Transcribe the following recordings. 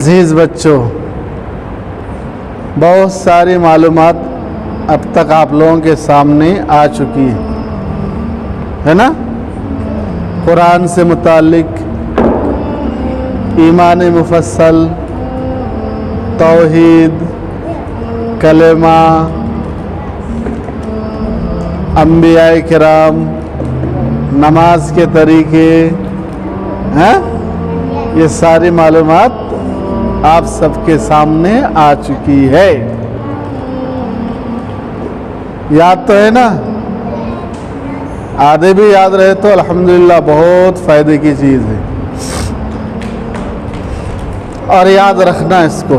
عزیز بچوں، بہت ساری معلومات اب تک آپ لوگوں کے سامنے آ چکی ہے نا؟ قرآن سے متعلق ایمان مفصل، توحید، کلمہ، انبیاء کرام، نماز کے طریقے، یہ ساری معلومات آپ سب کے سامنے آ چکی ہے۔ یاد تو ہے نا؟ آدھے بھی یاد رہے تو الحمدللہ بہت فائدے کی چیز ہے، اور یاد رکھنا اس کو،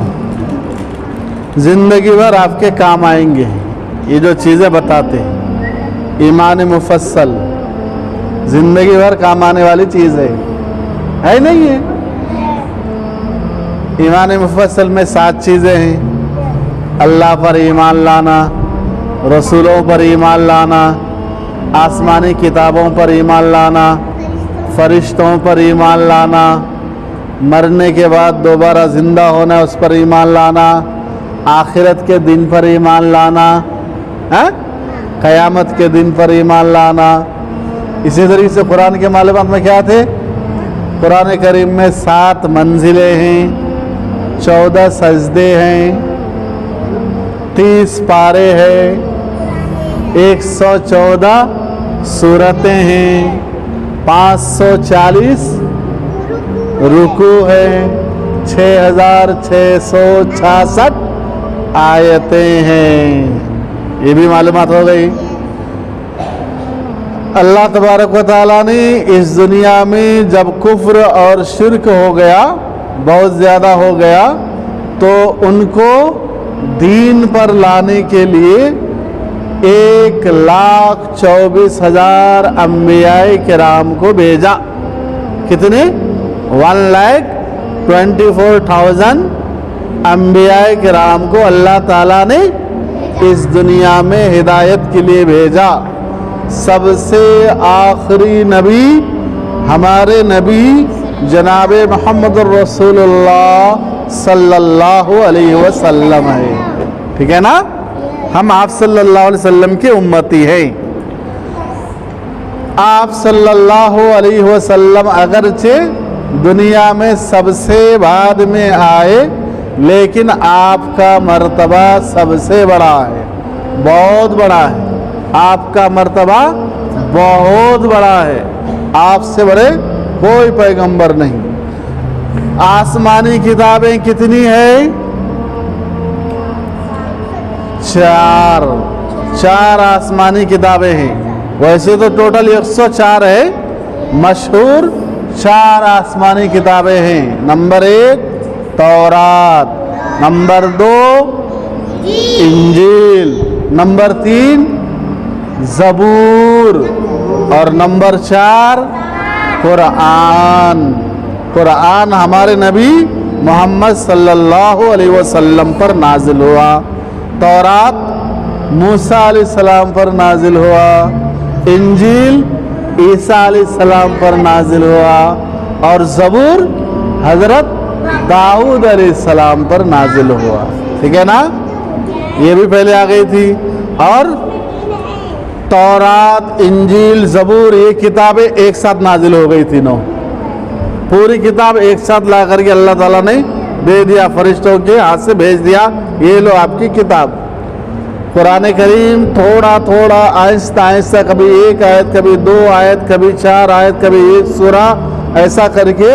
زندگی بھر آپ کے کام آئیں گے یہ جو چیزیں بتاتے ہیں۔ ایمان مفصل زندگی بھر کام آنے والی چیز ہے نہیں ہے؟ ایمان مفصل میں 7 چیزیں ہیں: اللہ پر ایمان لانا، رسولوں پر ایمان لانا، آسمانی کتابوں پر ایمان لانا، فرشتوں پر ایمان لانا، مرنے کے بعد دوبارہ زندہ ہونا اس پر ایمان لانا، آخرت کے دن پر ایمان لانا، قیامت کے دن پر ایمان لانا۔ اسی طریقے سے قرآن کے معلومات میں کیا تھے؟ قرآن کریم میں 7 منزلیں ہیں، 14 سجدے ہیں، 30 پارے ہیں، 114 سورتیں ہیں، 540 رکوع ہیں، 6666 آیتیں ہیں۔ یہ بھی معلومات ہو گئی۔ اللہ تبارک و تعالیٰ نے اس دنیا میں جب کفر اور شرک ہو گیا، بہت زیادہ ہو گیا، تو ان کو دین پر لانے کے لیے 1,24,000 انبیاء کرام کو بھیجا۔ کتنے؟ 1,24,000 انبیاء کرام کو اللہ تعالیٰ نے اس دنیا میں ہدایت کے لیے بھیجا۔ سب سے آخری نبی ہمارے نبی جناب محمد الرسول اللہ صلی اللہ علیہ وسلم ہے، ٹھیک ہے نا؟ ہم آپ صلی اللہ علیہ وسلم کے امتی ہیں۔ آپ صلی اللہ علیہ وسلم اگرچہ دنیا میں سب سے بعد میں آئے، لیکن آپ کا مرتبہ سب سے بڑا ہے، بہت بڑا ہے۔ آپ کا مرتبہ بہت بڑا ہے، آپ سے بڑے کوئی پیغمبر نہیں۔ آسمانی کتابیں کتنی ہیں؟ 4 آسمانی کتابیں ہیں۔ ویسے تو ٹوٹل 104 ہے، مشہور 4 آسمانی کتابیں ہیں۔ نمبر 1 تورات، نمبر 2 انجیل، نمبر 3 زبور، اور نمبر 4 قرآن۔ قرآن ہمارے نبی محمد صلی اللہ علیہ وسلم پر نازل ہوا۔ تورات موسیٰ علیہ السلام پر نازل ہوا، انجیل عیسیٰ علیہ السلام پر نازل ہوا، اور زبور حضرت داؤد علیہ السلام پر نازل ہوا، ٹھیک ہے نا؟ یہ بھی پہلے آ گئی تھی۔ اور تورات، انجیل، زبور یہ کتابیں ایک ساتھ نازل ہو گئی تھی، 9 پوری کتاب ایک ساتھ لا کر کے اللہ تعالیٰ نے دے دیا، فرشتوں کے ہاتھ سے بھیج دیا، یہ لو آپ کی کتاب۔ قرآن کریم تھوڑا تھوڑا آہستہ آہستہ، کبھی 1 آیت، کبھی 2 آیت، کبھی 4 آیت، کبھی 1 سورہ، ایسا کر کے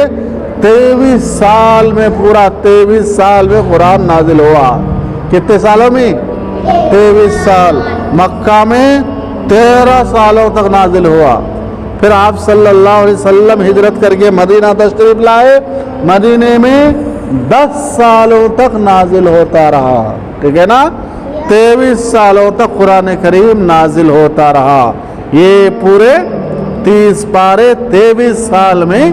23 سال میں، پورا 23 سال میں قرآن نازل ہوا۔ کتنے سالوں میں؟ 23 سال۔ مکہ میں 13 سالوں تک نازل ہوا۔ پھر آپ صلی اللہ علیہ وسلم ہجرت کر کے مدینہ تشریف لائے، مدینے میں 10 سالوں تک نازل ہوتا رہا، ٹھیک ہے نا؟ 23 سالوں تک قرآن کریم نازل ہوتا رہا۔ یہ پورے 30 پارے 23 سال میں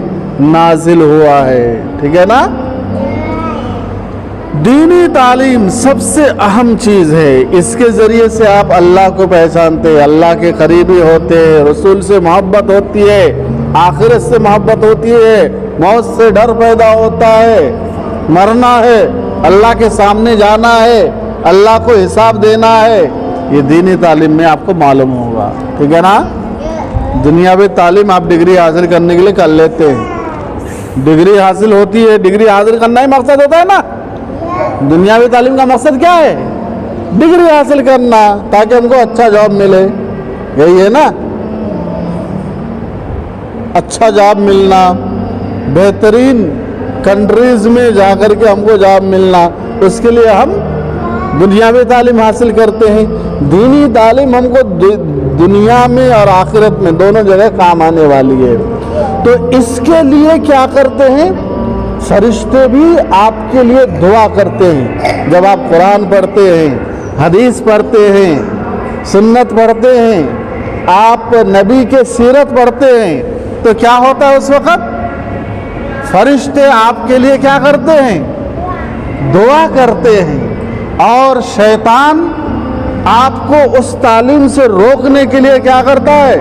نازل ہوا ہے، ٹھیک ہے نا؟ دینی تعلیم سب سے اہم چیز ہے، اس کے ذریعے سے آپ اللہ کو پہچانتے، اللہ کے قریبی ہوتے، رسول سے محبت ہوتی ہے، آخرت سے محبت ہوتی ہے، موت سے ڈر پیدا ہوتا ہے، मरना है, अल्लाह के सामने जाना है, अल्लाह को हिसाब देना है, ये दीनी तालीम में आपको मालूम होगा। ठीक है ना। दुनियावी तालीम आप डिग्री हासिल करने के लिए कर लेते हैं, डिग्री हासिल होती है, डिग्री हासिल करना ही मकसद होता है ना। दुनियावी तालीम का मकसद क्या है? डिग्री हासिल करना, ताकि हमको अच्छा जॉब मिले, यही है ना। अच्छा जॉब मिलना, बेहतरीन कंट्रीज में जाकर के हमको जॉब मिलना, उसके लिए हम दुनियावी तालीम हासिल करते हैं। दीनी तालीम हमको दुनिया में और आखिरत में दोनों जगह काम आने वाली है। तो इसके लिए क्या करते हैं? फरिश्ते भी आपके लिए दुआ करते हैं। जब आप कुरान पढ़ते हैं, हदीस पढ़ते हैं, सुन्नत पढ़ते हैं, आप नबी के सीरत पढ़ते हैं, तो क्या होता है उस वक़्त? फरिश्ते आपके लिए क्या करते हैं? दुआ करते हैं। और शैतान आपको उस तालीम से रोकने के लिए क्या करता है?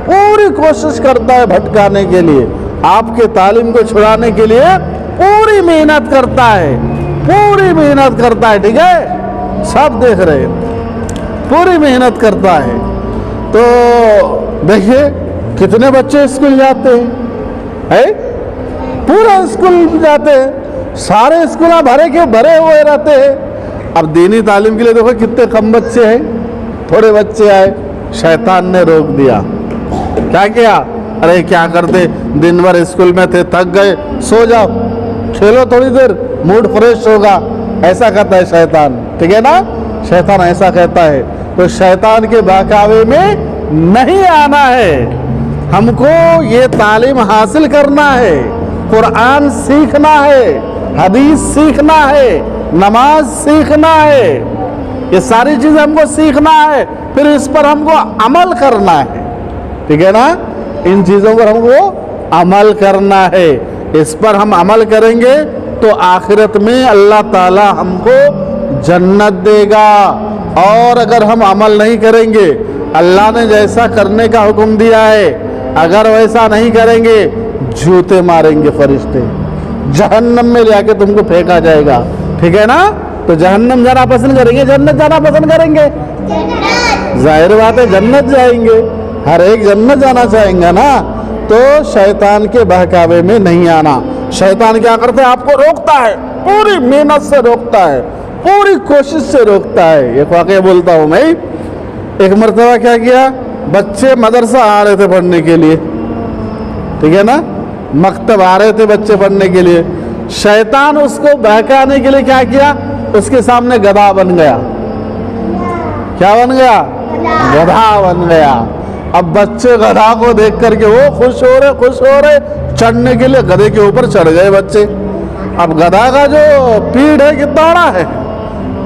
पूरी कोशिश करता है भटकाने के लिए, आपके तालीम को छुड़ाने के लिए पूरी मेहनत करता है, पूरी मेहनत करता है। ठीक है, सब देख रहे हैं, पूरी मेहनत करता है। तो देखिए कितने बच्चे स्कूल जाते हैं, पूरा स्कूल जाते हैं, सारे स्कूल भरे के भरे हुए रहते हैं। अब दीनी तालीम के लिए देखो कितने कम बच्चे हैं, थोड़े बच्चे आए, शैतान ने रोक दिया। क्या किया? अरे क्या करते, दिन भर स्कूल में थे, थक गए, सो जाओ, खेलो थोड़ी देर, मूड फ्रेश होगा, ऐसा कहता है शैतान। ठीक है ना, शैतान ऐसा कहता है। तो शैतान के बहकावे में नहीं आना है, हमको ये तालीम हासिल करना है, कुरान सीखना है, हदीस सीखना है, नमाज सीखना है, ये सारी चीज़ें हमको सीखना है, फिर इस पर हमको अमल करना है। ठीक है ना, इन चीज़ों पर हमको अमल करना है। इस पर हम अमल करेंगे तो आखिरत में अल्लाह ताला हमको जन्नत देगा। और अगर हम अमल नहीं करेंगे, अल्लाह ने जैसा करने का हुक्म दिया है, अगर वैसा नहीं करेंगे, जूते मारेंगे फरिश्ते, जहन्नम में ले आके तुमको फेंका जाएगा। ठीक है ना। तो जहन्नम जाना पसंद करेंगे, जन्नत जाना पसंद करेंगे? जाहिर बात है जन्नत जाएंगे, हर एक जन्नत जाना चाहेंगे ना। तो शैतान के बहकावे में नहीं आना। शैतान क्या करता है? आपको रोकता है, पूरी मेहनत से रोकता है, पूरी कोशिश से रोकता है। एक वाकया बोलता हूँ मैं, एक मरतबा क्या किया, बच्चे मदरसा आ रहे थे पढ़ने के लिए, ठीक है ना, मकतब आ रहे थे बच्चे पढ़ने के लिए। शैतान उसको बहकाने के लिए क्या किया? उसके सामने गधा बन गया। क्या बन गया? गधा बन गया। अब बच्चे गधा को देख करके वो खुश हो रहे, चढ़ने के लिए गधे के ऊपर चढ़ गए बच्चे। अब गधा का जो पीठ है कितना बड़ा है,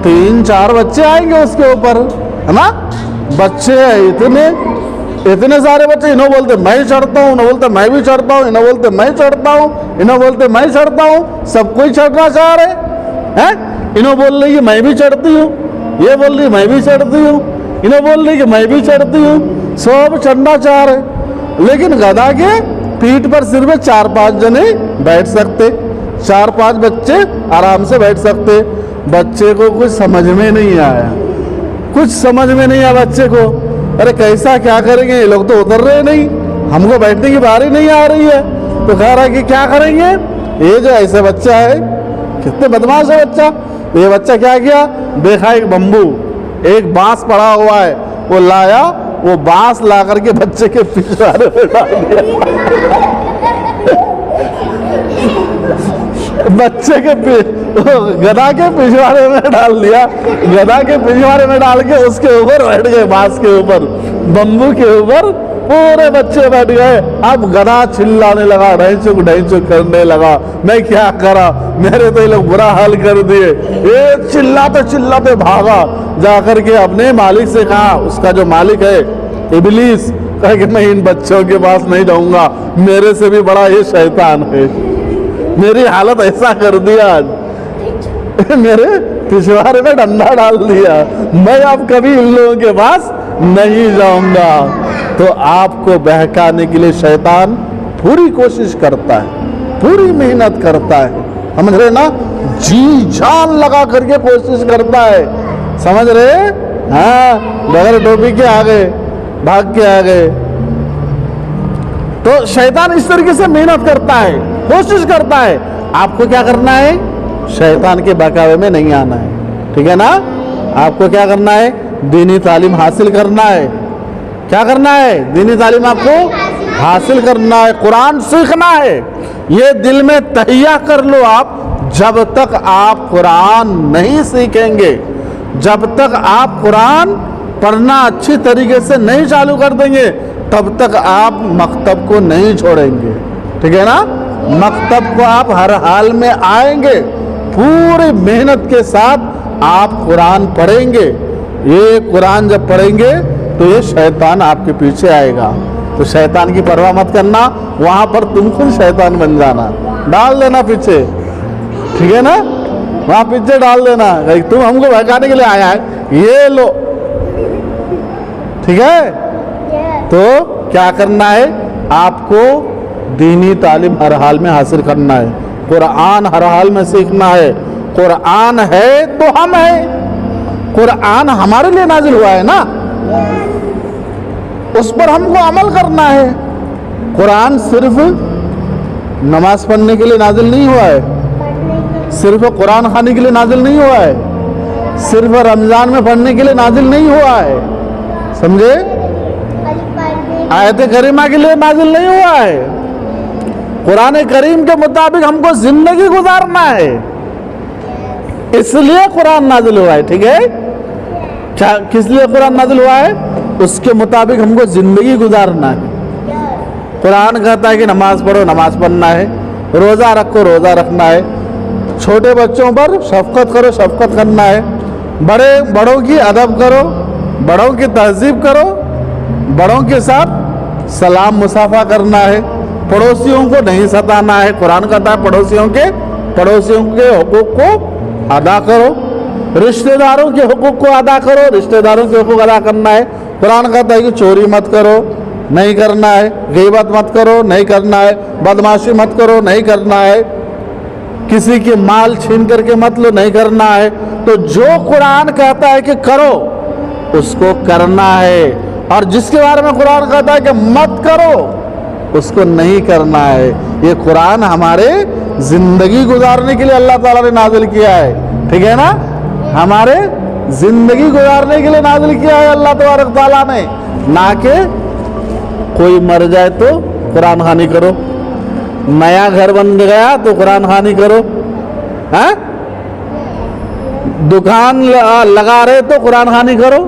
3-4 बच्चे आएंगे उसके ऊपर, है ना। बच्चे इतने सारे बच्चे, इन्हों बोलते मैं चढ़ता हूँ, इन्हों बोलते मैं भी चढ़ता हूँ, इन्हों बोलते मैं चढ़ता हूँ, इन्हों बोलते मैं चढ़ता हूँ, सब कोई चढ़ना चाह रहे हैं। इन्हों बोल रही है मैं भी चढ़ती हूँ, ये बोल रही मैं भी चढ़ती हूँ, इन्हों बोल रही कि मैं भी चढ़ती हूँ, सब चढ़ना चाह रहे। लेकिन गधा के पीठ पर सिर्फ 4-5 जने बैठ सकते, 4-5 बच्चे आराम से बैठ सकते। बच्चे को कुछ समझ में नहीं आया, कुछ समझ में नहीं आया बच्चे को। अरे कैसा क्या करेंगे, ये लोग तो उतर रहे नहीं, हमको बैठने की बारी नहीं आ रही है। तो कह रहा है कि क्या करेंगे, ये जो ऐसे बच्चा है, कितने बदमाश है बच्चा। ये बच्चा क्या किया, देखा एक बम्बू, एक बांस पड़ा हुआ है, वो लाया, वो बांस ला करके बच्चे के पिछवाड़े में डाल दिया। बच्चे के गधा के पिछवाड़े में डाल दिया, गधा के पिछवाड़े में डाल के उसके ऊपर बैठ गए, बांस के ऊपर, बम्बू के ऊपर पूरे बच्चे बैठ गए। अब गधा चिल्लाने लगा, ढैंचुक ढैंचुक करने लगा, मैं क्या करा, मेरे तो ये लोग बुरा हाल कर दिए। ये चिल्लाते चिल्लाते भागा, जाकर के अपने मालिक से कहा, उसका जो मालिक है इबलीस, कहा कि मैं इन बच्चों के पास नहीं जाऊंगा, मेरे से भी बड़ा ये शैतान है, मेरी हालत ऐसा कर दिया आज, मेरे पिछवाड़े में डंडा डाल दिया, मैं अब कभी इन लोगों के पास नहीं जाऊंगा। तो आपको बहकाने के लिए शैतान पूरी कोशिश करता है, पूरी मेहनत करता है, समझ रहे ना। جی جان لگا کر کے کوشش کرتا ہے, سمجھ رہے, ہاں, بغیر ٹوپی کے آ گئے, بھاگ کے آ گئے. تو شیطان اس طریقے سے محنت کرتا ہے, کوشش کرتا ہے. آپ کو کیا کرنا ہے؟ شیطان کے بہکاوے میں نہیں آنا ہے, ٹھیک ہے نا. آپ کو کیا کرنا ہے؟ دینی تعلیم حاصل کرنا ہے. کیا کرنا ہے؟ دینی تعلیم آپ کو حاصل کرنا ہے, قرآن سیکھنا ہے. یہ دل میں تہیہ کر لو آپ, جب تک آپ قرآن نہیں سیکھیں گے, جب تک آپ قرآن پڑھنا اچھی طریقے سے نہیں چالو کر دیں گے, تب تک آپ مکتب کو نہیں چھوڑیں گے, ٹھیک ہے نا. مکتب کو آپ ہر حال میں آئیں گے, پوری محنت کے ساتھ آپ قرآن پڑھیں گے. یہ قرآن جب پڑھیں گے تو یہ شیطان آپ کے پیچھے آئے گا. تو شیطان کی پرواہ مت کرنا, وہاں پر تم خود شیطان بن جانا, ڈال دینا پیچھے, ٹھیک ہے نا. وہاں پیچھے ڈال دینا, تم ہم کو بہکانے کے لیے آیا ہے, یہ لو, ٹھیک ہے. تو کیا کرنا ہے؟ آپ کو دینی تعلیم ہر حال میں حاصل کرنا ہے, قرآن ہر حال میں سیکھنا ہے. قرآن ہے تو ہم ہیں, قرآن ہمارے لیے نازل ہوا ہے نا, اس پر ہم کو عمل کرنا ہے. قرآن صرف نماز پڑھنے کے لیے نازل نہیں ہوا ہے, صرف قرآن خوانی کے لیے نازل نہیں ہوا ہے, صرف رمضان میں پڑھنے کے لیے نازل نہیں ہوا ہے, سمجھے. آیت کریمہ کے لیے نازل نہیں ہوا ہے. قرآن کریم کے مطابق ہم کو زندگی گزارنا ہے, اس لیے قرآن نازل ہوا ہے, ٹھیک ہے. کس لیے قرآن نازل ہوا ہے؟ اس کے مطابق ہم کو زندگی گزارنا ہے. قرآن کہتا ہے کہ نماز پڑھو, نماز پڑھنا ہے, روزہ رکھو, روزہ رکھنا ہے, چھوٹے بچوں پر شفقت کرو, شفقت کرنا ہے, بڑوں کی ادب کرو, بڑوں کی تہذیب کرو, بڑوں کے ساتھ سلام مصافحہ کرنا ہے, پڑوسیوں کو نہیں ستانا ہے. قرآن کہتا ہے پڑوسیوں کے حقوق کو ادا کرو, رشتہ داروں کے حقوق کو ادا کرو, رشتہ داروں کے حقوق ادا کرنا ہے. قرآن کہتا ہے کہ چوری مت کرو, نہیں کرنا ہے, غیبت مت کرو, نہیں کرنا ہے, بدمعاشی مت کرو, نہیں کرنا ہے, کسی کے مال چھین کر کے مت لو, نہیں کرنا ہے. تو جو قرآن کہتا ہے کہ کرو اس کو کرنا ہے, اور جس کے بارے میں قرآن کہتا ہے کہ مت کرو اس کو نہیں کرنا ہے. یہ قرآن ہمارے زندگی گزارنے کے لیے اللہ تعالیٰ نے نازل کیا ہے, ٹھیک ہے نا. ہمارے زندگی گزارنے کے لیے نازل کیا ہے اللہ تبارک تعالیٰ نے, نہ کہ کوئی مر جائے تو قرآن خوانی کرو, نیا گھر بن گیا تو قرآن خوانی کرو, ہاں, دکان لگا رہے تو قرآن خوانی کرو.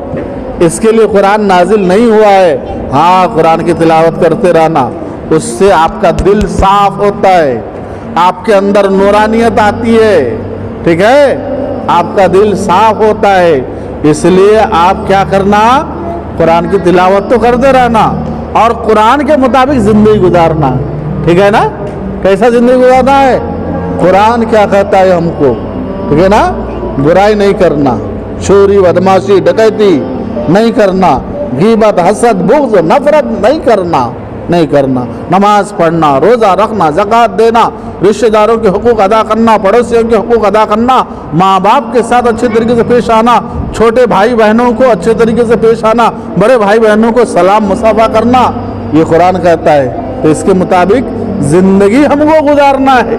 اس کے لیے قرآن نازل نہیں ہوا ہے. ہاں, قرآن کی تلاوت کرتے رہنا, اس سے آپ کا دل صاف ہوتا ہے, آپ کے اندر نورانیت آتی ہے, ٹھیک ہے, آپ کا دل صاف ہوتا ہے. اس لیے آپ کیا کرنا؟ قرآن کی تلاوت تو کرتے رہنا اور قرآن کے مطابق زندگی گزارنا, ٹھیک ہے نا. کیسا زندگی گزارنا ہے؟ قرآن کیا کہتا ہے ہم کو, ٹھیک ہے نا. برائی نہیں کرنا, چوری, بدمعاشی, ڈکیتی نہیں کرنا, غیبت, حسد, بغض, نفرت نہیں کرنا, نماز پڑھنا, روزہ رکھنا, زکوٰۃ دینا, رشتہ داروں کے حقوق ادا کرنا, پڑوسیوں کے حقوق ادا کرنا, ماں باپ کے ساتھ اچھے طریقے سے پیش آنا, چھوٹے بھائی بہنوں کو اچھے طریقے سے پیش آنا, بڑے بھائی بہنوں کو سلام مصافحہ کرنا, یہ قرآن کہتا ہے. تو اس کے مطابق زندگی ہم کو گزارنا ہے,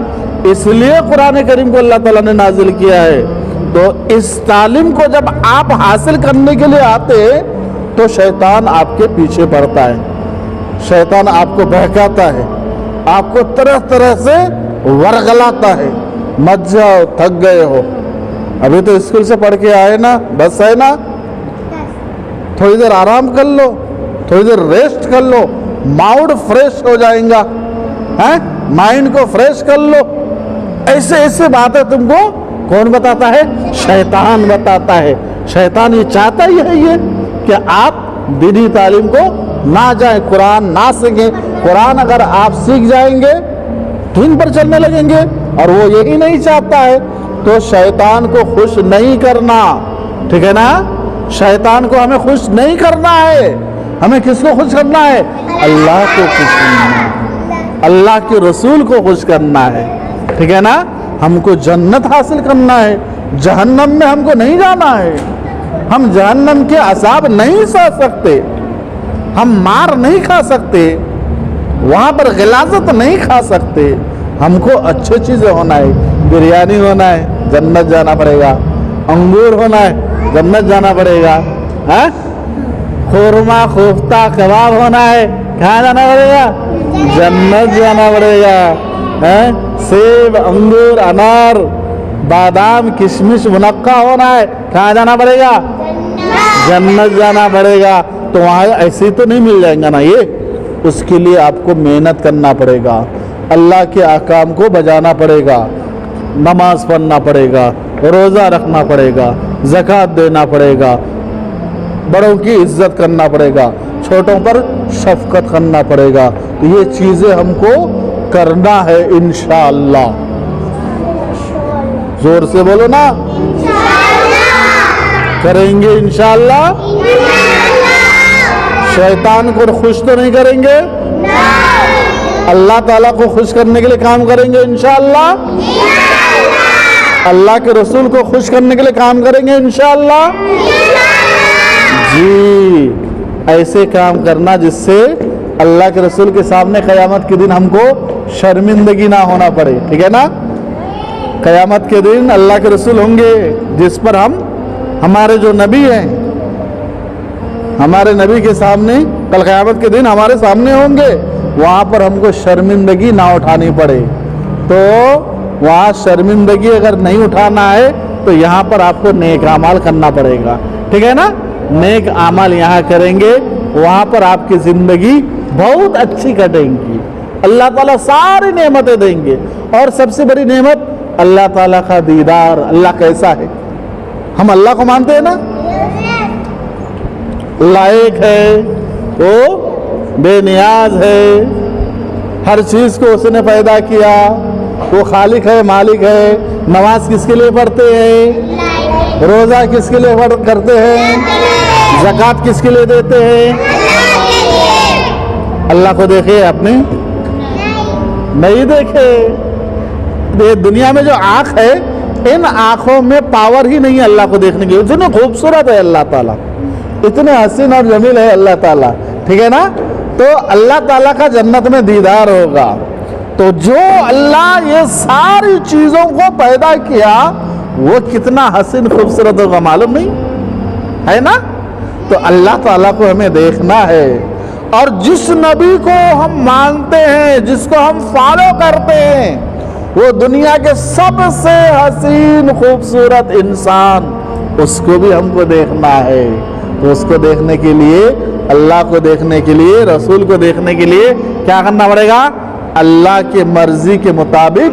اس لیے قرآن کریم کو اللہ تعالیٰ نے نازل کیا ہے. تو اس تعلیم کو جب آپ حاصل کرنے کے لیے آتے تو شیطان آپ کے پیچھے پڑتا ہے, شیطان آپ کو بہکاتا ہے, آپ کو طرح طرح سے ورغلاتا ہے. مت جاؤ, تھک گئے ہو, ابھی تو اسکول سے پڑھ کے آئے نا, بس ہے نا, تھوڑی دیر آرام کر لو, تھوڑی دیر ریسٹ کر لو, ماؤڈ فریش ہو جائیں گا, مائنڈ کو فریش کر لو. ایسے باتیں تم کو کون بتاتا ہے؟ شیطان بتاتا ہے. شیطان یہ چاہتا ہی ہے یہ کہ آپ دینی تعلیم کو نہ جائیں, قرآن نہ سیکھیں. قرآن اگر آپ سیکھ جائیں گے دین پر چلنے لگیں گے, اور وہ یہی نہیں چاہتا ہے. تو شیطان کو خوش نہیں کرنا, ٹھیک ہے نا. شیطان کو ہمیں خوش نہیں کرنا ہے. ہمیں کس کو خوش کرنا ہے؟ اللہ کو خوش کرنا ہے, اللہ کے رسول کو خوش کرنا ہے, ٹھیک ہے نا. हमको जन्नत हासिल करना है, जहन्नम में हमको नहीं जाना है। हम जहन्नम के अजाब नहीं सह सकते, हम मार नहीं खा सकते, वहाँ पर गिलाजत नहीं खा सकते। हमको अच्छी चीज़ें होना है, बिरयानी होना है, जन्नत जाना पड़ेगा। अंगूर होना है, जन्नत जाना पड़ेगा। हाँ, खुरमा कोफ्ता कबाब होना है, कहाँ जाना पड़ेगा? जन्नत जाना पड़ेगा। हैं, सेब अंगूर अनार बादाम किशमिश मुनक्का होना है, कहाँ जाना पड़ेगा? जन्नत जाना पड़ेगा। तो वहाँ ऐसे तो नहीं मिल जाएगा ना ये, उसके लिए आपको मेहनत करना पड़ेगा, अल्लाह के अहकाम को बजाना पड़ेगा, नमाज पढ़ना पड़ेगा, रोज़ा रखना पड़ेगा, ज़कात देना पड़ेगा, बड़ों की इज्जत करना पड़ेगा, छोटों पर शफकत करना पड़ेगा। तो ये चीज़ें हमको करना है इंशाअल्लाह। जोर से बोलो ना, करेंगे इंशाअल्लाह। शैतान को खुश तो नहीं करेंगे, अल्लाह ताला को खुश करने के लिए काम करेंगे इंशाअल्लाह। अल्लाह के रसूल को खुश करने के लिए काम करेंगे इंशाअल्लाह। जी, ऐसे काम करना जिससे अल्लाह के रसूल के सामने क़यामत के दिन हमको शर्मिंदगी ना होना पड़े, ठीक है ना। क़यामत के दिन अल्लाह के रसूल होंगे जिस पर हम, हमारे जो नबी हैं, हमारे नबी के सामने कल क़यामत के दिन हमारे सामने होंगे, वहाँ पर हमको शर्मिंदगी ना उठानी पड़े। तो वहाँ शर्मिंदगी अगर नहीं उठाना है तो यहाँ पर आपको नेक अमाल करना पड़ेगा, ठीक है ना। नेक अमाल यहाँ करेंगे, वहाँ पर आपकी ज़िंदगी बहुत अच्छी कटेंगी, अल्लाह ताला सारी नेमतें देंगे। और सबसे बड़ी नेमत अल्लाह ताला का दीदार। अल्लाह कैसा है, हम अल्लाह को मानते हैं ना, लायक है, वो बेनियाज है, हर चीज़ को उसने पैदा किया, वो खालिक है, मालिक है। नमाज किसके लिए पढ़ते हैं, रोज़ा किसके लिए करते हैं, ज़कात किसके लिए देते हैं? अल्लाह को देखे आपने? नहीं देखे। ये दुनिया में जो आँख है, इन आँखों में पावर ही नहीं है अल्लाह को देखने की। इतने खूबसूरत है अल्लाह ताला, इतने हसीन और जमील है अल्लाह ताला, ठीक है ना। तो अल्लाह ताला का जन्नत में दीदार होगा। तो जो अल्लाह ये सारी चीज़ों को पैदा किया, वो कितना हसीन खूबसूरत होगा मालूम नहीं है ना। तो अल्लाह ताला को हमें देखना है, और जिस नबी को हम मानते हैं, जिसको हम फॉलो करते हैं, वो दुनिया के सबसे हसीन खूबसूरत इंसान, उसको भी हमको देखना है। तो उसको देखने के लिए, अल्लाह को देखने के लिए, रसूल को देखने के लिए क्या करना पड़ेगा? अल्लाह की मर्जी के मुताबिक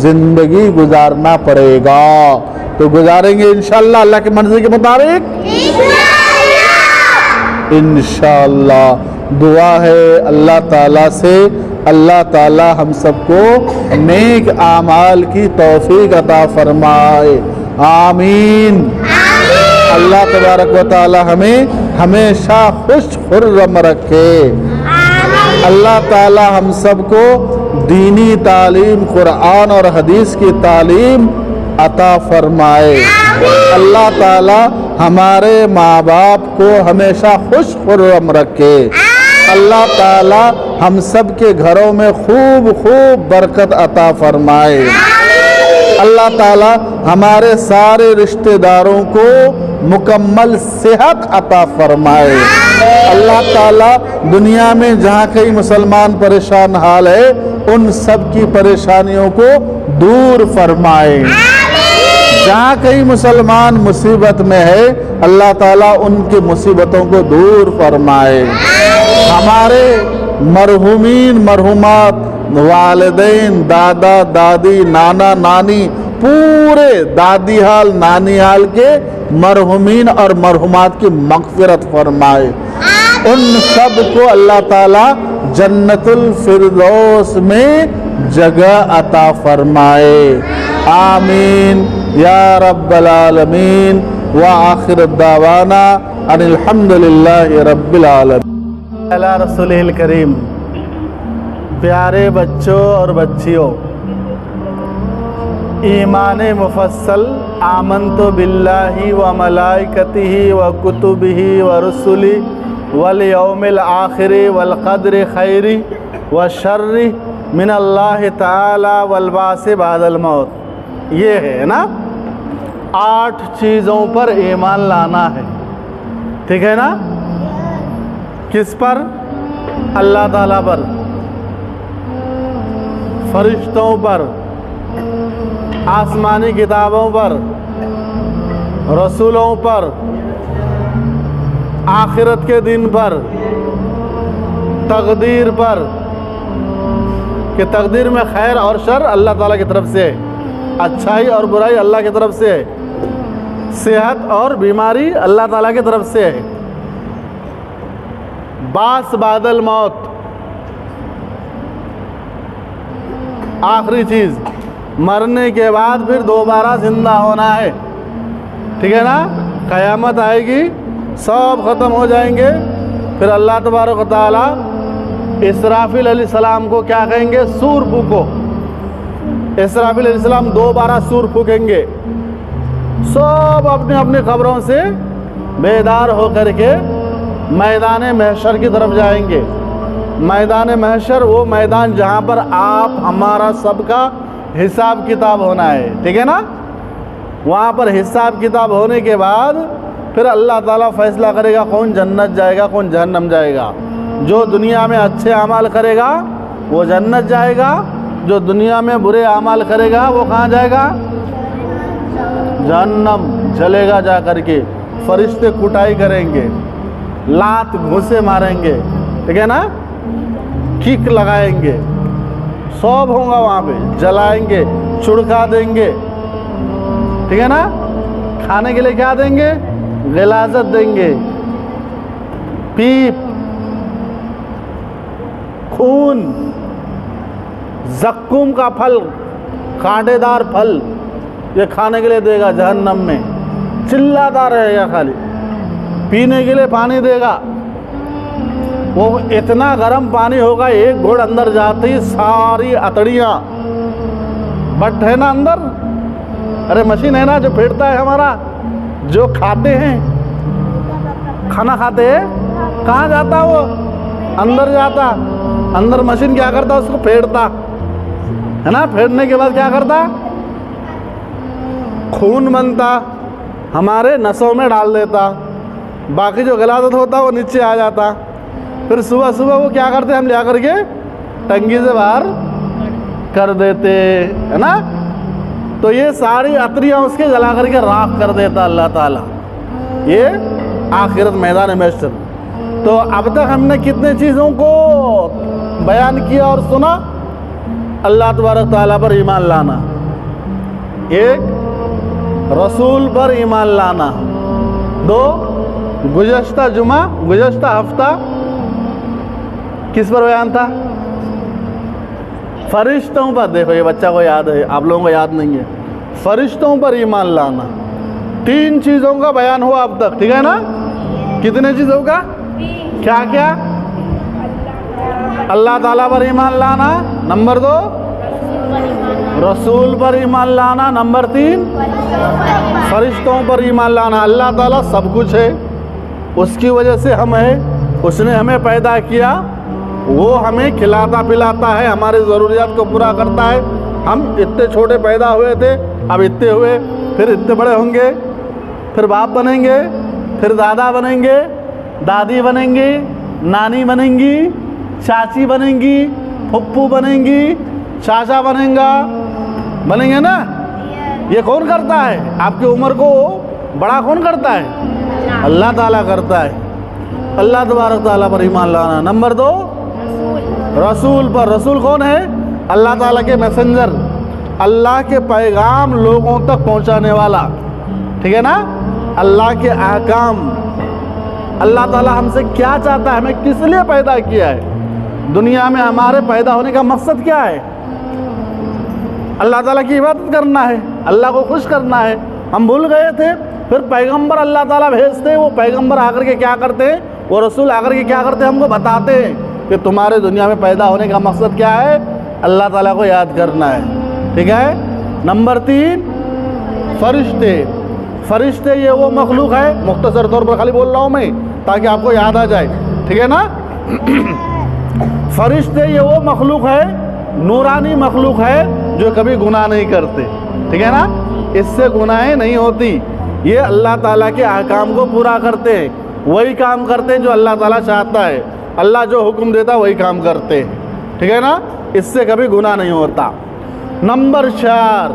जिंदगी गुजारना पड़ेगा। तो गुजारेंगे इंशाअल्लाह अल्लाह की मर्जी के मुताबिक इंशाअल्लाह। दुआ है अल्लाह ताला से, अल्लाह ताला हम सबको नेक आमाल की तौफीक अता फरमाए, आमीन। अल्लाह तबारक व ताला हमें हमेशा खुश खुर्रम रखे। अल्लाह ताला हम सबको दीनी तालीम, कुरान और हदीस की तालीम अता फरमाए। अल्लाह ताला हमारे माँ बाप को हमेशा खुश खुर्रम रखे। अल्लाह ताला हम सब के घरों में खूब खूब बरकत अता फरमाए। अल्लाह ताला हमारे सारे रिश्तेदारों को मुकम्मल सेहत अता फरमाए। अल्लाह ताला दुनिया में जहाँ कई मुसलमान परेशान हाल है, उन सब की परेशानियों को दूर फरमाए। जहाँ कई मुसलमान मुसीबत में है, अल्लाह ताला उनकी मुसीबतों को दूर फरमाए। हमारे मरहुमीन मरहुमात, वालिदैन, दादा दादी, नाना नानी, पूरे दादी हाल नानी हाल के मरहुमीन और मरहुमात की मग़फ़िरत फरमाए। उन सब को अल्लाह ताला जन्नतुल फिरदौस में जगह अता फरमाए, आमीन या रब्बल आलमीन। व आखिर दावाना अनिल हम्दुलिल्लाहि रब्बिल आलमीन। अला रसूलिल करीम। प्यारे बच्चों और बच्चियों, ایمان مفصل آمنت باللہ و ملائکتہ و کتبہ و رسلہ والیوم الآخر والقدر خیر و شر من اللہ تعالی والبعث بعد الموت. یہ ہے نا 8 چیزوں پر ایمان لانا ہے. ٹھیک ہے نا؟ کس پر؟ اللہ تعالیٰ پر، فرشتوں پر، آسمانی کتابوں پر، رسولوں پر، آخرت کے دن پر، تقدیر پر کہ تقدیر میں خیر اور شر اللہ تعالیٰ کی طرف سے ہے، اچھائی اور برائی اللہ کی طرف سے ہے، صحت اور بیماری اللہ تعالیٰ کی طرف سے ہے، بعث بعد الموت آخری چیز، مرنے کے بعد پھر دوبارہ زندہ ہونا ہے. ٹھیک ہے نا؟ قیامت آئے گی، سب ختم ہو جائیں گے، پھر اللہ تبارک و تعالیٰ اسرافیل علیہ السلام کو کیا کہیں گے؟ سور پھونکو. اسرافیل علیہ السلام دوبارہ سور پھونکیں گے، سب اپنی اپنی قبروں سے بیدار ہو کر کے میدان محشر کی طرف جائیں گے. میدان محشر وہ میدان جہاں پر آپ ہمارا سب کا حساب کتاب ہونا ہے. ٹھیک ہے نا؟ وہاں پر حساب کتاب ہونے کے بعد پھر اللہ تعالیٰ فیصلہ کرے گا کون جنت جائے گا کون جہنم جائے گا. جو دنیا میں اچھے اعمال کرے گا وہ جنت جائے گا، جو دنیا میں برے اعمال کرے گا وہ کہاں جائے گا؟ جہنم جلے گا جا کر کے. فرشتے کٹائی کریں گے، لات گھوسے ماریں گے. ٹھیک ہے نا؟ کک لگائیں گے، سب ہوں گا وہاں پہ، جلائیں گے، چھڑکا دیں گے. ٹھیک ہے نا؟ کھانے کے لیے کیا دیں گے؟ غلاظت دیں گے، پیپ، خون، زقوم کا پھل، کانٹے دار پھل یہ کھانے کے لیے دے گا جہنم میں. چلاتا رہے گا خالی. پینے کے لیے پانی دے گا، وہ اتنا گرم پانی ہوگا ایک گھوڑ اندر جاتے ہی ساری اتڑیاں، بٹ ہے نا اندر، ارے مشین ہے نا جو پھیرتا ہے ہمارا، جو کھاتے ہیں کھانا کھاتے ہیں، کہاں جاتا وہ؟ اندر جاتا. اندر مشین کیا کرتا؟ اس کو پھیرتا ہے نا. پھیرنے کے بعد کیا کرتا؟ خون بنتا، ہمارے نسوں میں ڈال دیتا، باقی جو غلاظت ہوتا وہ نیچے آ جاتا. پھر صبح صبح وہ کیا کرتے؟ ہم لے کر کے ٹنکی سے باہر کر دیتے ہے نا. تو یہ ساری عطریاں اس کے جلا کر کے راکھ کر دیتا اللہ تعالیٰ. یہ آخرت میدان محشر. تو اب تک ہم نے کتنے چیزوں کو بیان کیا اور سنا؟ اللہ تبارک تعالیٰ پر ایمان لانا، ایک رسول پر ایمان لانا، دو گزشتہ جمعہ گزشتہ ہفتہ کس پر بیان تھا؟ فرشتوں پر. دیکھو یہ بچہ کو یاد ہے، آپ لوگوں کو یاد نہیں ہے. فرشتوں پر ایمان لانا. 3 چیزوں کا بیان ہوا اب تک. ٹھیک ہے نا؟ کتنے چیزوں کا؟ کیا کیا؟ اللہ تعالیٰ پر ایمان لانا، نمبر 2 رسول پر ایمان لانا، نمبر 3 فرشتوں پر ایمان لانا. اللہ تعالیٰ سب کچھ ہے، اس کی وجہ سے ہم ہیں، اس نے ہمیں پیدا کیا، وہ ہمیں کھلاتا پلاتا ہے، ہمارے ضروریات کو پورا کرتا ہے. ہم اتنے چھوٹے پیدا ہوئے تھے، اب اتنے ہوئے، پھر اتنے بڑے ہوں گے، پھر باپ بنیں گے، پھر دادا بنیں گے، دادی بنیں گی، نانی بنیں گی، چاچی بنیں گی، پھپھو بنیں گی، چاچا بنیں گا، بنیں گے نا. یہ کون کرتا ہے؟ آپ کی عمر کو بڑا کون کرتا ہے؟ اللہ تعالیٰ کرتا ہے. اللہ تبارک تعالیٰ پر ایمان لانا. نمبر 2 رسول پر. رسول کون ہے؟ اللہ تعالیٰ کے میسنجر، اللہ کے پیغام لوگوں تک پہنچانے والا. ٹھیک ہے نا؟ اللہ کے احکام. اللہ تعالیٰ ہم سے کیا چاہتا ہے، ہمیں کس لیے پیدا کیا ہے، دنیا میں ہمارے پیدا ہونے کا مقصد کیا ہے؟ اللہ تعالیٰ کی عبادت کرنا ہے، اللہ کو خوش کرنا ہے. ہم بھول گئے تھے. پھر پیغمبر اللہ تعالیٰ بھیجتے ہیں، وہ پیغمبر آ کر کے کیا کرتے ہیں؟ وہ رسول آ کر کے کیا کرتے ہیں؟ ہم کو بتاتے ہیں کہ تمہارے دنیا میں پیدا ہونے کا مقصد کیا ہے، اللہ تعالیٰ کو یاد کرنا ہے. ٹھیک ہے؟ نمبر 3 فرشتے. فرشتے یہ وہ مخلوق ہے, مختصر طور پر خالی بول رہا ہوں میں تاکہ آپ کو یاد آ جائے, ٹھیک ہے نا. فرشتے یہ وہ مخلوق ہے, نورانی مخلوق ہے جو کبھی گناہ نہیں کرتے, ٹھیک ہے نا. اس سے گناہیں نہیں ہوتی, یہ اللہ تعالیٰ کے احکام کو پورا کرتے ہیں, وہی کام کرتے ہیں جو اللہ تعالیٰ چاہتا ہے, اللہ جو حکم دیتا ہے وہی کام کرتے ہیں, ٹھیک ہے نا. اس سے کبھی گناہ نہیں ہوتا. نمبر 4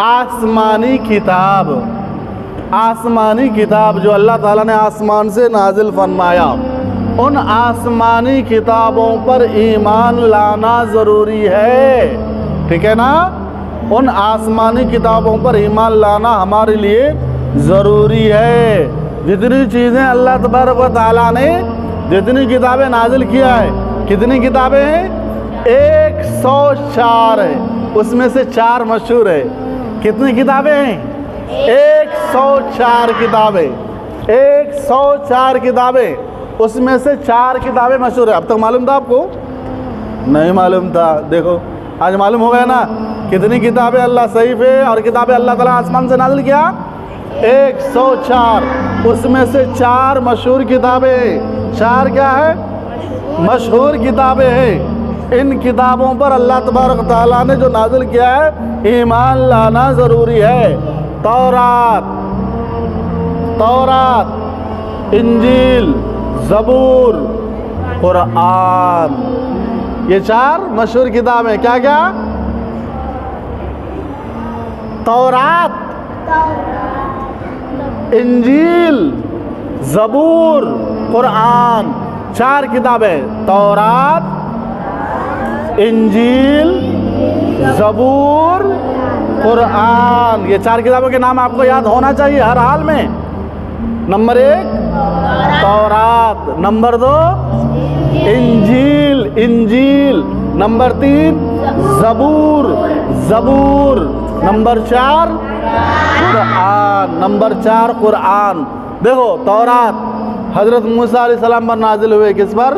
آسمانی کتاب. آسمانی کتاب جو اللہ تعالیٰ نے آسمان سے نازل فرمایا, ان آسمانی کتابوں پر ایمان لانا ضروری ہے, ٹھیک ہے نا. ان آسمانی کتابوں پر ایمان لانا ہمارے لیے ضروری ہے. جتنی چیزیں اللہ تبارک و تعالیٰ نے جتنی کتابیں نازل کیا ہے, کتنی کتابیں ہیں؟ 104 ہے, اس میں سے 4 مشہور ہے. کتنی کتابیں ہیں؟ 104 کتابیں. 104 کتابیں, اس میں سے 4 کتابیں مشہور ہیں. اب تک معلوم تھا آپ کو؟ نہیں معلوم تھا. دیکھو آج معلوم ہو گیا نا کتنی کتابیں اللہ صحیفے اور کتابیں اللہ تعالیٰ آسمان سے نازل کیا. 104, اس میں سے 4 مشہور کتابیں. 4 کیا ہے؟ مشہور کتابیں ہیں. ان کتابوں پر اللہ تبارک تعالیٰ نے جو نازل کیا ہے ایمان لانا ضروری ہے. تورات, انجیل, زبور, قرآن, یہ 4 مشہور کتابیں. کیا کیا؟ تورات, انجیل, زبور, قرآن. 4 کتابیں, تورات, انجیل, زبور, قرآن. یہ 4 کتابوں کے نام آپ کو یاد ہونا چاہیے ہر حال میں. نمبر 1 تورات, نمبر 2 انجیل, نمبر 3 زبور, نمبر 4 قرآن. نمبر 4 قرآن. دیکھو تورات حضرت موسیٰ علیہ السلام پر نازل ہوئے. کس پر؟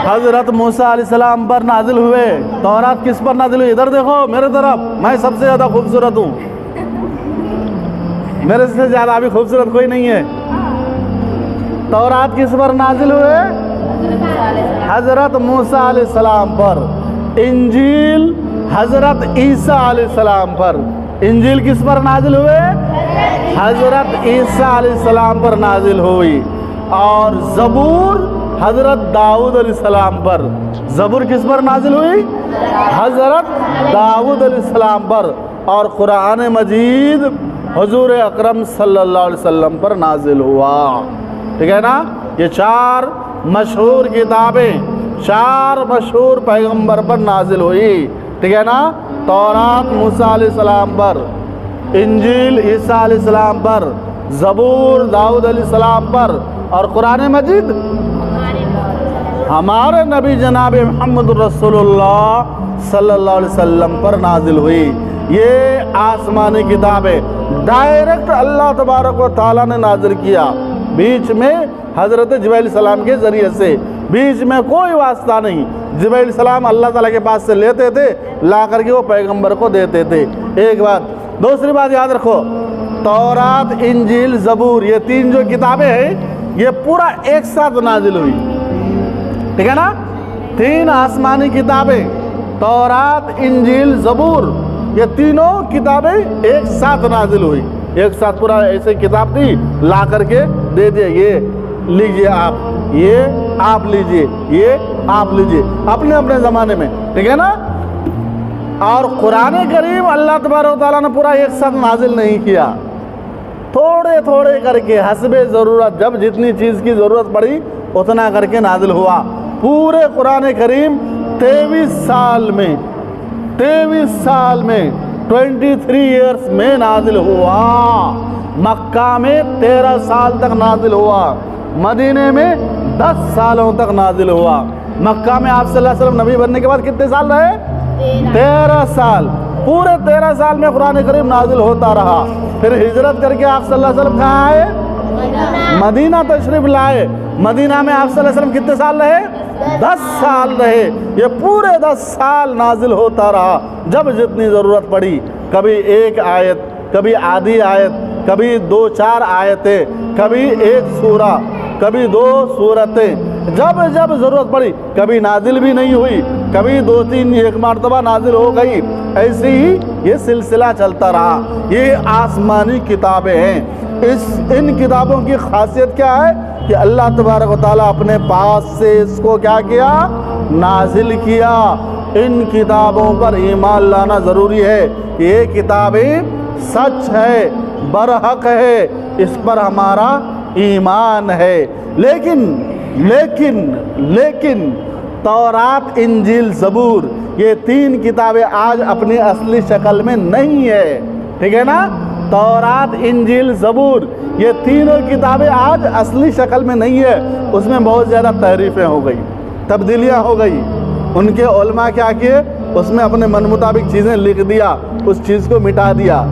حضرت موسیٰ علیہ السلام پر نازل ہوئے. تورات کس پر نازل ہوئی؟ ادھر دیکھو میرے طرف, میں سب سے زیادہ خوبصورت ہوں, میرے سے زیادہ ابھی خوبصورت کوئی نہیں ہے. تورات کس پر نازل ہوئے؟ حضرت موسیٰ علیہ السلام پر. انجیل حضرت عیسیٰ علیہ السلام پر. انجیل کس پر نازل ہوئے؟ حضرت عیسیٰ علیہ السلام پر نازل ہوئی. اور زبور حضرت داؤد علیہ السلام پر. زبور کس پر نازل ہوئی؟ حضرت داؤد علیہ السلام پر. اور قرآن مجید حضور اکرم صلی اللہ علیہ وسلم پر نازل ہوا, ٹھیک ہے نا. یہ 4 مشہور کتابیں 4 مشہور پیغمبر پر نازل ہوئی, ٹھیک ہے نا. تورات موسیٰ علیہ السلام پر, انجیل عیسیٰ علیہ السلام پر, زبور داؤد علیہ السلام پر, اور قرآن مجید ہمارے نبی جناب محمد رسول اللہ صلی اللہ علیہ وسلم پر نازل ہوئی. یہ آسمانی کتابیں ڈائریکٹ اللہ تبارک و تعالیٰ نے نازل کیا, بیچ میں حضرت جبرائیل علیہ السلام کے ذریعے سے, بیچ میں کوئی واسطہ نہیں. جبرائیل علیہ السلام اللہ تعالیٰ کے پاس سے لیتے تھے, لا کر کے وہ پیغمبر کو دیتے تھے. ایک بات. دوسری بات یاد رکھو, تورات, انجیل, زبور, یہ 3 جو کتابیں ہیں یہ پورا ایک ساتھ نازل ہوئی, ٹھیک ہے نا. 3 آسمانی کتابیں, تورات, انجیل, زبور, یہ تینوں کتابیں ایک ساتھ نازل ہوئی. ایک ساتھ پورا ایسے کتاب تھی, لا کر کے دے دیا, یہ لیجئے آپ, یہ آپ لیجئے, یہ آپ لیجئے, اپنے اپنے زمانے میں, ٹھیک ہے نا. اور قرآن کریم اللہ تبارک و تعالیٰ نے پورا ایک ساتھ نازل نہیں کیا, تھوڑے تھوڑے کر کے حسب ضرورت, جب جتنی چیز کی ضرورت پڑی اتنا کر کے نازل ہوا. پورے قرآن کریم 23 سال میں 23 ایئرس میں نازل ہوا. مکہ میں 13 سال تک نازل ہوا, مدینے میں 10 سالوں تک نازل ہوا. مکہ میں آپ صلی اللہ علیہ وسلم نبی بننے کے بعد کتنے سال رہے؟ 13 سال. پورے 13 سال میں قرآن کریم نازل ہوتا رہا. پھر ہجرت کر کے آپ صلی اللہ علیہ وسلم کہاں آئے؟ مدینہ تشریف لائے. مدینہ میں آپ صلی اللہ علیہ وسلم کتنے سال رہے؟ 10 साल रहे, ये पूरे 10 साल नाजिल होता रहा। जब जितनी ज़रूरत पड़ी, कभी एक आयत, कभी आधी आयत, कभी 2-4 आयतें, कभी एक सूरा, कभी 2 सूरतें, जब जब ज़रूरत पड़ी। कभी नाजिल भी नहीं हुई, कभी 2-3 एक मरतबा नाजिल हो गई। ऐसे ही ये सिलसिला चलता रहा। ये आसमानी किताबें हैं। इन किताबों की खासियत क्या है कि अल्लाह तबारक व तआला अपने पास से इसको क्या किया, नाजिल किया। इन किताबों पर ईमान लाना ज़रूरी है। ये किताबें सच है, बरहक है, इस पर हमारा ईमान है। लेकिन तौरात, इंजील, ज़बूर, ये 3 किताबें आज अपनी असली शक्ल में नहीं है। ठीक है ना? तौरात, इंजील, ज़बूर, ये तीनों किताबें आज असली शक्ल में नहीं है। उसमें बहुत ज़्यादा तहरीफ़ें हो गई, तब्दीलियाँ हो गई। उनके उलमा क्या किए, उसमें अपने मन मुताबिक चीज़ें लिख दिया, उस चीज़ को मिटा दिया।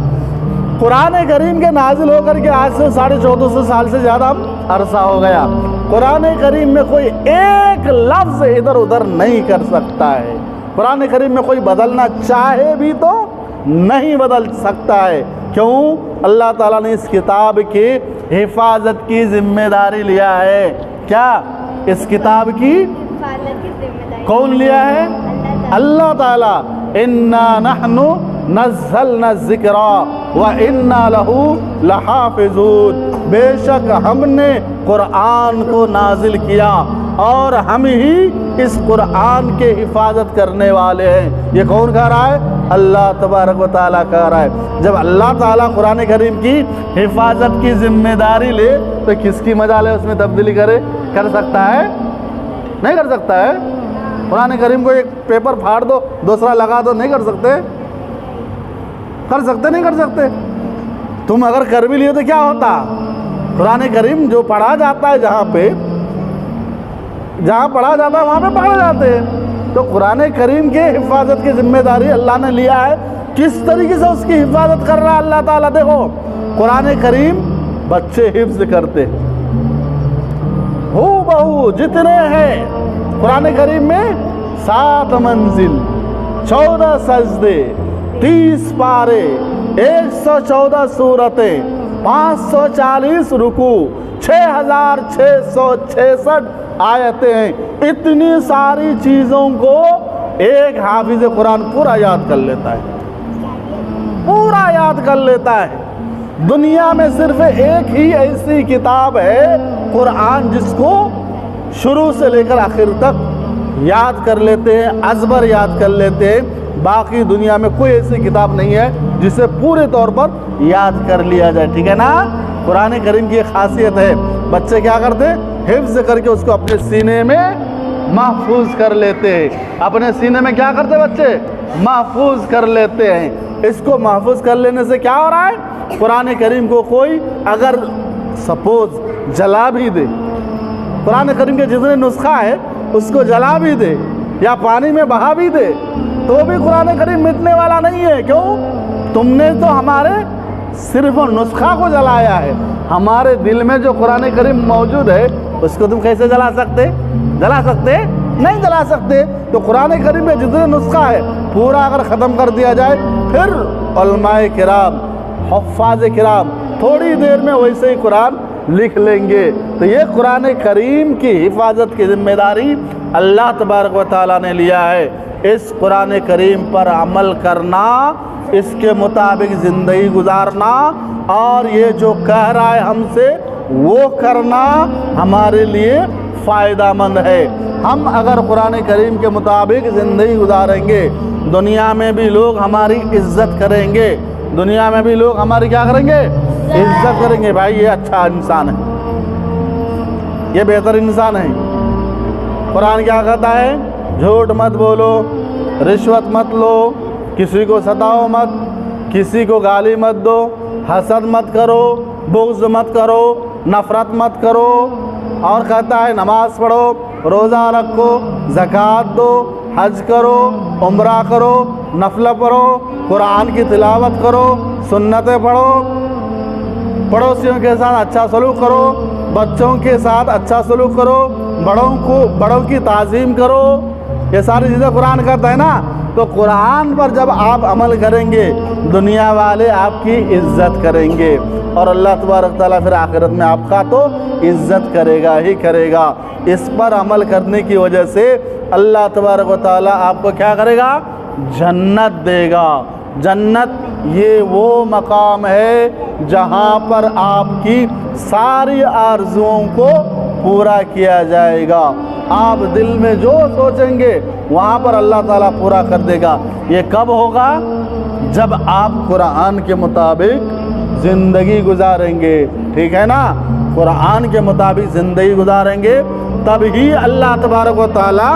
कुरान करीम के नाजिल होकर के आज से 1450 साल से ज़्यादा अरसा हो गया। कुरान करीम में कोई एक लफ्ज़ इधर उधर नहीं कर सकता है। कुरान करीम में कोई बदलना चाहे भी तो नहीं बदल सकता है। क्यों? अल्लाह ताला ने इस किताब की हिफाजत की जिम्मेदारी लिया है। क्या इस किताब की हिफाजत की जिम्मेदारी कौन लिया है? अल्लाह ताला। इन्ना नहनु नज़्ज़लना ज़िक्रा व इन्ना लहू लहाफ़िज़ून। बेशक हमने कुरान को नाजिल किया और हम ही इस कुरान के हिफाजत करने वाले हैं। ये कौन कह रहा है? अल्लाह तबारक व तआला कह रहा है। जब अल्लाह ताला कुरान करीम की हिफाजत की जिम्मेदारी ले तो किसकी मजाल है उसमें तब्दीली कर सकता है? नहीं कर सकता है। कुरान करीम को एक पेपर फाड़ दो, दूसरा लगा दो, नहीं कर सकते? कर सकते? नहीं कर सकते। तुम अगर कर भी लिए तो क्या होता? कुरान करीम जो पढ़ा जाता है, जहाँ पढ़ा जाता है वहाँ पे पढ़े जाते हैं। तो कुरान करीम के हिफाजत की जिम्मेदारी अल्लाह ने लिया है। किस तरीके से उसकी हिफाजत कर रहा है अल्लाह ताला? देखो, कुरान करीम बच्चे हिफ्ज करते हूबहू जितने हैं कुरान करीम में 7 मंजिल, 14 सजदे, 30 पारे, 114 सूरतें, 540 रुकू, 6666 आयतें हैं। इतनी सारी चीज़ों को एक हाफिज़ कुरान पूरा याद कर लेता है, पूरा याद कर लेता है। दुनिया में सिर्फ एक ही ऐसी किताब है कुरान जिसको शुरू से लेकर आखिर तक याद कर लेते हैं, अज़बर याद कर लेते हैं। बाकी दुनिया में कोई ऐसी किताब नहीं है जिसे पूरे तौर पर याद कर लिया जाए। ठीक है ना? कुरान करीम की खासियत है, बच्चे क्या करते हैं? हिफ्ज़ करके उसको अपने सीने में महफूज कर लेते हैं। अपने सीने में क्या करते बच्चे? महफूज कर लेते हैं। इसको महफूज कर लेने से क्या हो रहा है? कुरान करीम को कोई अगर सपोज जला भी दे, कुरान करीम के जितने नुस्खा है उसको जला भी दे या पानी में बहा भी दे तो भी कुरान करीम मिटने वाला नहीं है। क्यों? तुमने तो हमारे सिर्फ नुस्खा को जलाया है। हमारे दिल में जो कुरान करीम मौजूद है उसको तुम कैसे जला सकते? जला सकते? नहीं जला सकते। तो कुरान करीम में जितने नुस्खा है पूरा अगर ख़त्म कर दिया जाए, फिर उलमाए किराम, हुफ़्फ़ाज़ किराम थोड़ी देर में वैसे ही कुरान लिख लेंगे। तो ये कुरान करीम की हिफाजत की जिम्मेदारी अल्लाह तबारक व तआला ने लिया है। इस कुरान करीम पर अमल करना, इसके मुताबिक ज़िंदगी गुजारना और ये जो कह रहा है हमसे वो करना हमारे लिए फ़ायदामंद है। हम अगर कुरान करीम के मुताबिक ज़िंदगी गुजारेंगे, दुनिया में भी लोग हमारी इज़्ज़त करेंगे, दुनिया में भी लोग हमारी क्या करेंगे? इज़्ज़त करेंगे। भाई ये अच्छा इंसान है, ये बेहतर इंसान है। कुरान क्या कहता है? झूठ मत बोलो, रिश्वत मत लो, किसी को सताओ मत, किसी को गाली मत दो, हसद मत करो, बुग़्ज़ मत करो, नफ़रत मत करो। और कहता है नमाज़ पढ़ो, रोज़ा रखो, ज़कात दो, हज करो, उम्रा करो, नफल पढ़ो, कुरान की तिलावत करो, सुन्नतें पढ़ो, पड़ोसियों के साथ अच्छा सलूक करो, बच्चों के साथ अच्छा सलूक करो, बड़ों की ताज़ीम करो, ये सारी चीज़ें कुरान कहता है ना। तो कुरान पर जब आप अमल करेंगे दुनिया वाले आपकी इज्जत करेंगे और अल्लाह तबारक तआला फिर आखिरत में आपका तो इज्जत करेगा ही करेगा। इस पर अमल करने की वजह से अल्लाह तबारक व तआला आपको क्या करेगा, जन्नत देगा। जन्नत ये वो मकाम है जहाँ पर आपकी सारी आरज़ुओं को पूरा किया जाएगा। आप दिल में जो सोचेंगे वहाँ पर अल्लाह ताला पूरा कर देगा। ये कब होगा, जब आप कुरान के मुताबिक ज़िंदगी गुजारेंगे, ठीक है ना। कुरान के मुताबिक ज़िंदगी गुजारेंगे तब ही अल्लाह तबारक व तआला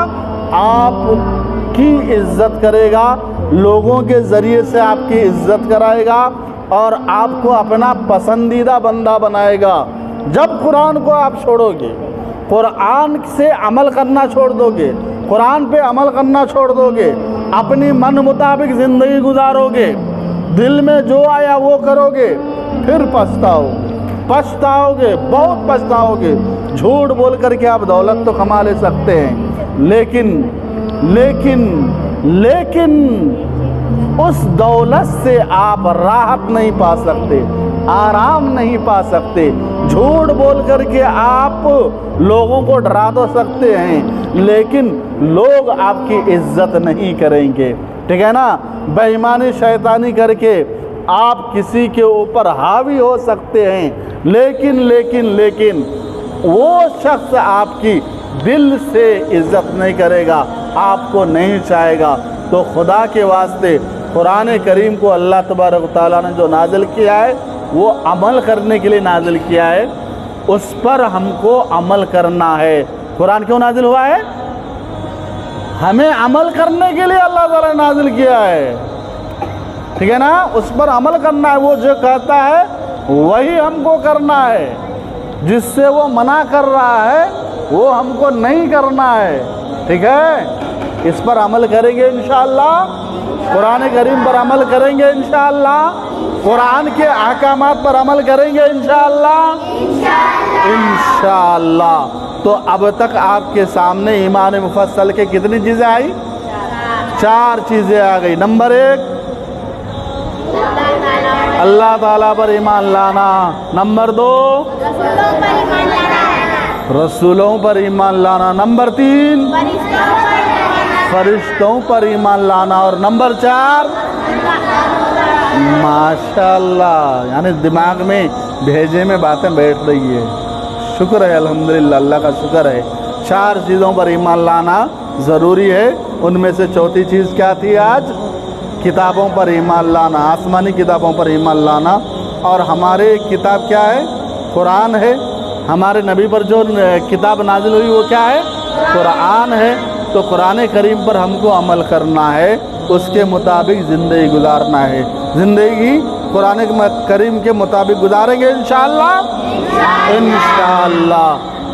आपकी इज़्ज़त करेगा, लोगों के ज़रिए से आपकी इज़्ज़त कराएगा और आपको अपना पसंदीदा बंदा बनाएगा। जब कुरान को आप छोड़ोगे, कुरान से अमल करना छोड़ दोगे, कुरान पे अमल करना छोड़ दोगे, अपनी मन मुताबिक ज़िंदगी गुजारोगे, दिल में जो आया वो करोगे, फिर पछताओगे, बहुत पछताओगे। झूठ बोल करके आप दौलत तो कमा ले सकते हैं, लेकिन उस दौलत से आप राहत नहीं पा सकते, आराम नहीं पा सकते। झूठ बोल करके आप लोगों को डरा तो सकते हैं, लेकिन लोग आपकी इज्जत नहीं करेंगे, ठीक है ना। बेईमानी शैतानी करके आप किसी के ऊपर हावी हो सकते हैं, लेकिन वो शख्स आपकी दिल से इज्जत नहीं करेगा, आपको नहीं चाहेगा। तो खुदा के वास्ते कुरान करीम को अल्लाह तबारक व तआला ने जो नाजिल किया है वो अमल करने के लिए नाजिल किया है, उस पर हमको अमल करना है। कुरान क्यों नाजिल हुआ है? हमें अमल करने के लिए अल्लाह ताला ने नाजिल किया है, ठीक है ना। उस पर अमल करना है, वो जो कहता है वही हमको करना है, जिससे वो मना कर रहा है वो हमको नहीं करना है, ठीक है। इस पर अमल करेंगे इंशाअल्लाह, कुरान करीम पर अमल करेंगे इंशाअल्लाह, कुरान के अहकामात पर अमल करेंगे इंशाअल्लाह। तो अब तक आपके सामने ईमान मुफस्सल के कितनी चीज़ें आई? 4 चीज़ें आ गई। नंबर 1 अल्लाह ताला पर ईमान लाना। नंबर 2 रसूलों पर ईमान लाना। नंबर 3 फरिश्तों पर ईमान लाना। और नंबर 4 माशाअल्लाह, यानी दिमाग में भेजे में बातें बैठ रही है। शुक्र है, अल्हम्दुलिल्लाह, अल्लाह का शुक्र है। 4 चीज़ों पर ईमान लाना ज़रूरी है। उनमें से चौथी चीज़ क्या थी आज? किताबों पर ईमान लाना, आसमानी किताबों पर ईमान लाना। और हमारे किताब क्या है? कुरान है। हमारे नबी पर जो किताब नाजिल हुई वो क्या है? कुरान है। तो कुरान करीम पर हमको अमल करना है, उसके मुताबिक ज़िंदगी गुजारना है। ज़िंदगी कुरान करीम के मुताबिक गुजारेंगे इंशाअल्लाह।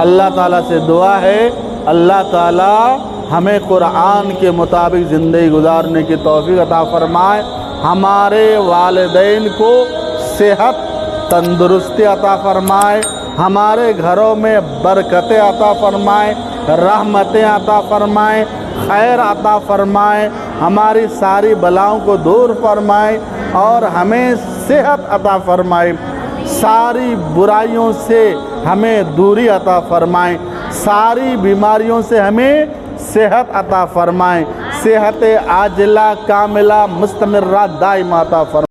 अल्लाह ताला से दुआ है, अल्लाह ताला हमें कुरान के मुताबिक ज़िंदगी गुजारने की तौफीक अता फरमाए। हमारे वालिदैन को सेहत तंदुरुस्ती अता फरमाए, हमारे घरों में बरकतें अता फरमाए, रहमतें अता फरमाए, खैर अता फरमाए, हमारी सारी बलाओं को दूर फरमाए और हमें सेहत अता फरमाए, सारी बुराइयों से हमें दूरी अता फरमाए, सारी बीमारियों से हमें सेहत अता फरमाए, सेहत आजिला कामिला मुस्तमिर्रा दाइमा अता फरमाए।